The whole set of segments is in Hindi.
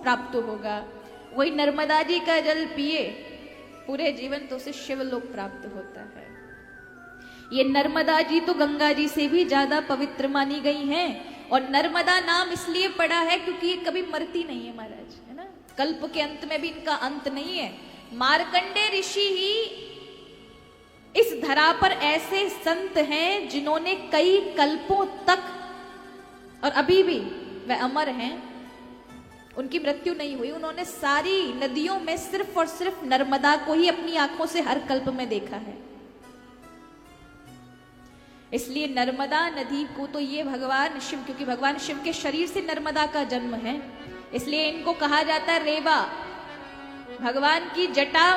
प्राप्त होगा। वही नर्मदा जी का जल पिए पूरे जीवन तो उसे शिवलोक प्राप्त होता है। ये नर्मदा जी तो गंगा जी से भी ज्यादा पवित्र मानी गई हैं, और नर्मदा नाम इसलिए पड़ा है क्योंकि ये कभी मरती नहीं है महाराज, है ना। कल्प के अंत में भी इनका अंत नहीं है। मार्कंडेय ऋषि ही इस धरा पर ऐसे संत हैं जिन्होंने कई कल्पों तक, और अभी भी वह अमर हैं, उनकी मृत्यु नहीं हुई। उन्होंने सारी नदियों में सिर्फ और सिर्फ नर्मदा को ही अपनी आंखों से हर कल्प में देखा है। इसलिए नर्मदा नदी को तो ये भगवान शिव, क्योंकि भगवान शिव के शरीर से नर्मदा का जन्म है, इसलिए इनको कहा जाता है रेवा। भगवान की जटा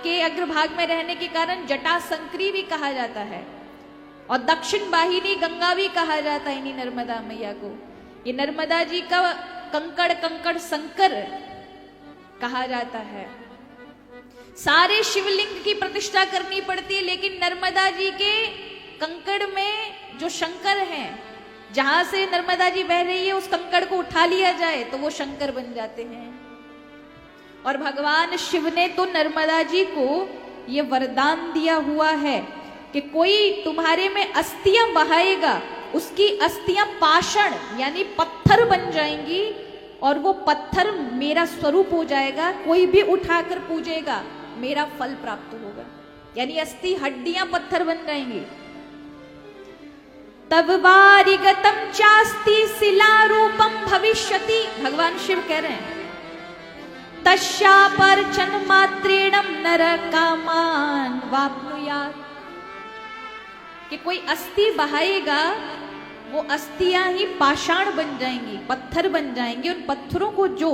के अग्रभाग में रहने के कारण जटा संकरी भी कहा जाता है, और दक्षिण वाहिनी गंगा भी कहा जाता है इन्हीं नर्मदा मैया को। ये नर्मदा जी का कंकड़ कंकड़ शंकर कहा जाता है। सारे शिवलिंग की प्रतिष्ठा करनी पड़ती है, लेकिन नर्मदा जी के कंकड़ में जो शंकर हैं, जहां से नर्मदा जी बह रही है उस कंकड़ को उठा लिया जाए तो वो शंकर बन जाते हैं। और भगवान शिव ने तो नर्मदा जी को ये वरदान दिया हुआ है कि कोई तुम्हारे में अस्थियां बहाएगा, उसकी अस्थियां पाषाण यानी पत्थर बन जाएंगी, और वो पत्थर मेरा स्वरूप हो जाएगा। कोई भी उठाकर पूजेगा मेरा फल प्राप्त होगा, यानी अस्थि हड्डियां पत्थर बन जाएंगी। तब वारिगतम चास्ति शिला रूपम भविष्यति, भगवान शिव कह रहे हैं तस्यापर्चन मात्रेणम नर कामान वाप्नुयात्, कि कोई अस्थि बहाएगा वो अस्थियां ही पाषाण बन जाएंगी, पत्थर बन जाएंगे। उन पत्थरों को जो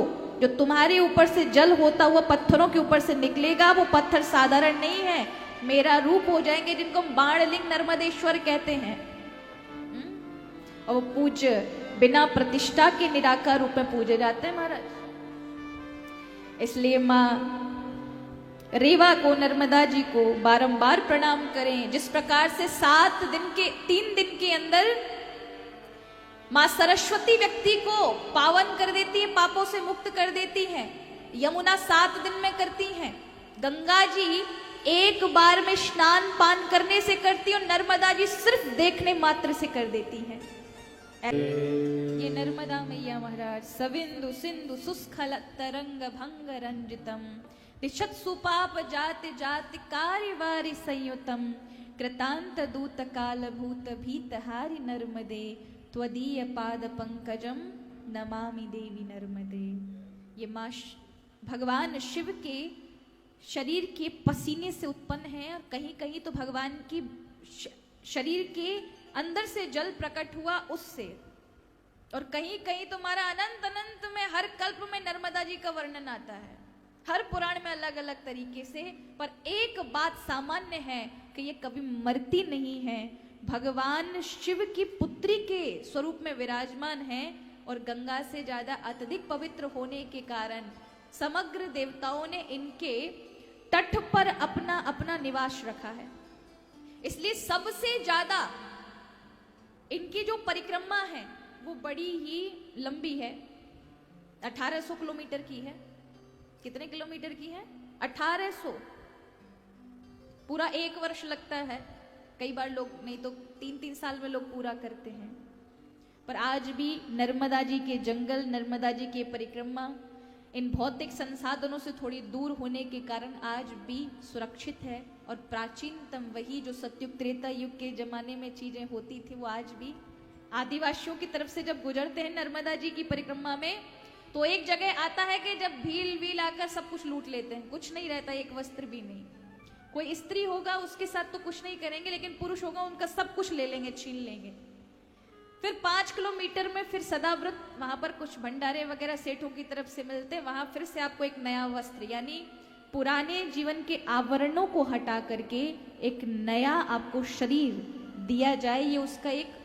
तुम्हारे ऊपर से जल होता हुआ पत्थरों के ऊपर से निकलेगा, वो पत्थर साधारण नहीं है, मेरा रूप हो जाएंगे, जिनको बाणलिंग नर्मदेश्वर कहते हैं। और वो पूज्य बिना प्रतिष्ठा के निराकार रूप में पूजे जाते हैं महाराज। इसलिए माँ रेवा को, नर्मदा जी को बारंबार प्रणाम करें। जिस प्रकार से 3 दिन के अंदर माँ सरस्वती व्यक्ति को पावन कर देती है, पापों से मुक्त कर देती है, यमुना 7 दिन में करती हैं, गंगा जी एक बार में स्नान पान करने से करती है, और नर्मदा जी सिर्फ देखने मात्र से कर देती हैं। ये नर्मदा मैया महाराज सविंदु सिंधु सुस्खल तरंग भंग रंजितम तिषत् सुपाप जाति जाति कार्यवारी संयुतम कृतांत दूत काल भूत भीत हारि नर्मदे त्वदीय पाद पंकजम नमामि देवी नर्मदे। ये माँ भगवान शिव के शरीर के पसीने से उत्पन्न है, और कहीं कहीं तो भगवान की शरीर के अंदर से जल प्रकट हुआ उससे, और कहीं कहीं तुम्हारा अनंत अनंत में हर कल्प में नर्मदा जी का वर्णन आता है, हर पुराण में अलग अलग तरीके से। पर एक बात सामान्य है कि ये कभी मरती नहीं है, भगवान शिव की पुत्री के स्वरूप में विराजमान है, और गंगा से ज्यादा अत्यधिक पवित्र होने के कारण समग्र देवताओं ने इनके तट पर अपना अपना निवास रखा है। इसलिए सबसे ज्यादा इनकी जो परिक्रमा है वो बड़ी ही लंबी है, 1800 किलोमीटर की है। कितने किलोमीटर की है? 1800। पूरा 1 वर्ष लगता है, कई बार लोग, नहीं तो 3-3 साल में लोग पूरा करते हैं। पर आज भी नर्मदा जी के जंगल, नर्मदा जी की परिक्रमा इन भौतिक संसाधनों से थोड़ी दूर होने के कारण आज भी सुरक्षित है, और प्राचीनतम वही जो सतयुग त्रेता युग के जमाने में चीजें होती थी वो आज भी आदिवासियों की तरफ से जब गुजरते हैं नर्मदा जी की परिक्रमा में, तो एक जगह आता है कि जब भील वील आकर सब कुछ लूट लेते हैं, कुछ नहीं रहता, एक वस्त्र भी नहीं। कोई स्त्री होगा उसके साथ तो कुछ नहीं करेंगे, लेकिन पुरुष होगा उनका सब कुछ ले लेंगे, छीन लेंगे। फिर 5 किलोमीटर में फिर सदाव्रत, वहां पर कुछ भंडारे वगैरह सेठों की तरफ से मिलते हैं, वहां फिर से आपको एक नया वस्त्र, यानी पुराने जीवन के आवरणों को हटा करके एक नया आपको शरीर दिया जाए, ये उसका एक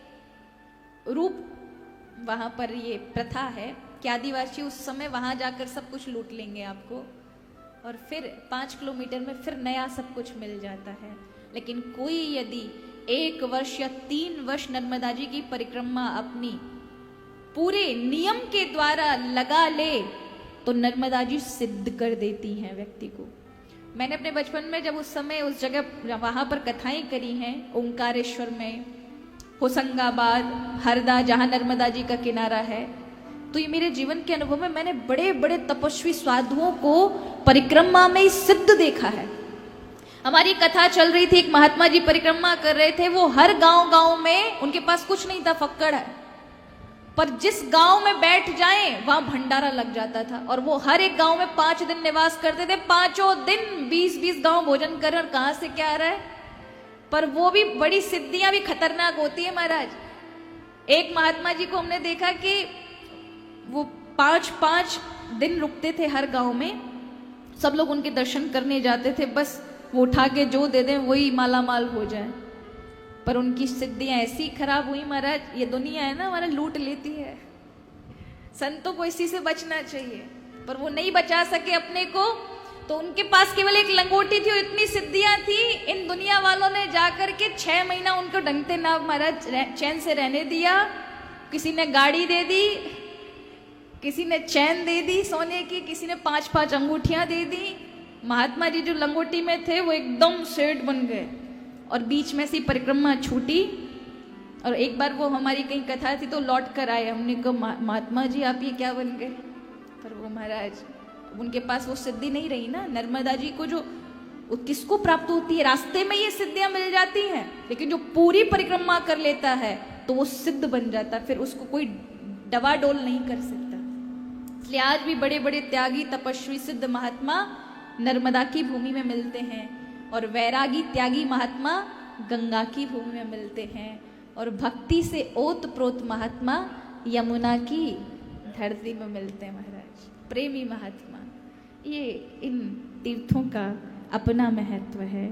रूप वहां पर ये प्रथा है कि आदिवासी उस समय वहां जाकर सब कुछ लूट लेंगे आपको, और फिर 5 किलोमीटर में फिर नया सब कुछ मिल जाता है। लेकिन कोई यदि 1 वर्ष या 3 वर्ष नर्मदा जी की परिक्रमा अपनी पूरे नियम के द्वारा लगा ले, तो नर्मदा जी सिद्ध कर देती हैं व्यक्ति को। मैंने अपने बचपन में जब उस समय उस जगह वहां पर कथाएं करी हैं, ओंकारेश्वर में, होशंगाबाद, हरदा, जहां नर्मदा जी का किनारा है, तो ये मेरे जीवन के अनुभव में मैंने बड़े बड़े तपस्वी साधुओं को परिक्रमा में ही सिद्ध देखा है। हमारी कथा चल रही थी, एक महात्मा जी परिक्रमा कर रहे थे, वो हर गांव गांव में, उनके पास कुछ नहीं था, फक्कड़ है, पर जिस गांव में बैठ जाएं वहां भंडारा लग जाता था। और वो हर एक गांव में 5 दिन निवास करते थे, 5 दिन 20-20 गांव भोजन कर रहे, और कहां से क्या आ रहा है। पर वो भी बड़ी सिद्धियां भी खतरनाक होती है महाराज। एक महात्मा जी को हमने देखा कि वो 5-5 दिन रुकते थे हर गांव में, सब लोग उनके दर्शन करने जाते थे, बस वो उठा के जो दे दें वही माला माल हो जाए। पर उनकी सिद्धियां ऐसी खराब हुई महाराज, ये दुनिया है ना हमारा, लूट लेती है। संतों को इसी से बचना चाहिए, पर वो नहीं बचा सके अपने को, तो उनके पास केवल एक लंगोटी थी और इतनी सिद्धियां थी, इन दुनिया वालों ने जाकर के 6 महीना उनको ढंगते ना महाराज चैन से रहने दिया। किसी ने गाड़ी दे दी, किसी ने चैन दे दी सोने की, किसी ने 5-5 अंगूठियां दे दी। महात्मा जी जो लंगोटी में थे वो एकदम सेठ बन गए, और बीच में से परिक्रमा छूटी। और एक बार वो हमारी कहीं कथा थी तो लौट कर आए, हमने कहा महात्मा जी आप ये क्या बन गए। पर वो महाराज, उनके पास वो सिद्धि नहीं रही ना। नर्मदा जी को जो किसको प्राप्त होती है, रास्ते में ये सिद्धियां मिल जाती हैं, लेकिन जो पूरी परिक्रमा कर लेता है तो वो सिद्ध बन जाता है, फिर उसको कोई डवाडोल नहीं कर सकता। इसलिए आज भी बड़े बड़े त्यागी, तपस्वी, सिद्ध महात्मा नर्मदा की भूमि में मिलते हैं, और वैरागी, त्यागी महात्मा गंगा की भूमि में मिलते हैं, और भक्ति से ओत प्रोत महात्मा यमुना की धरती में मिलते हैं महाराज। प्रेमी महात्मा, ये इन तीर्थों का अपना महत्व है।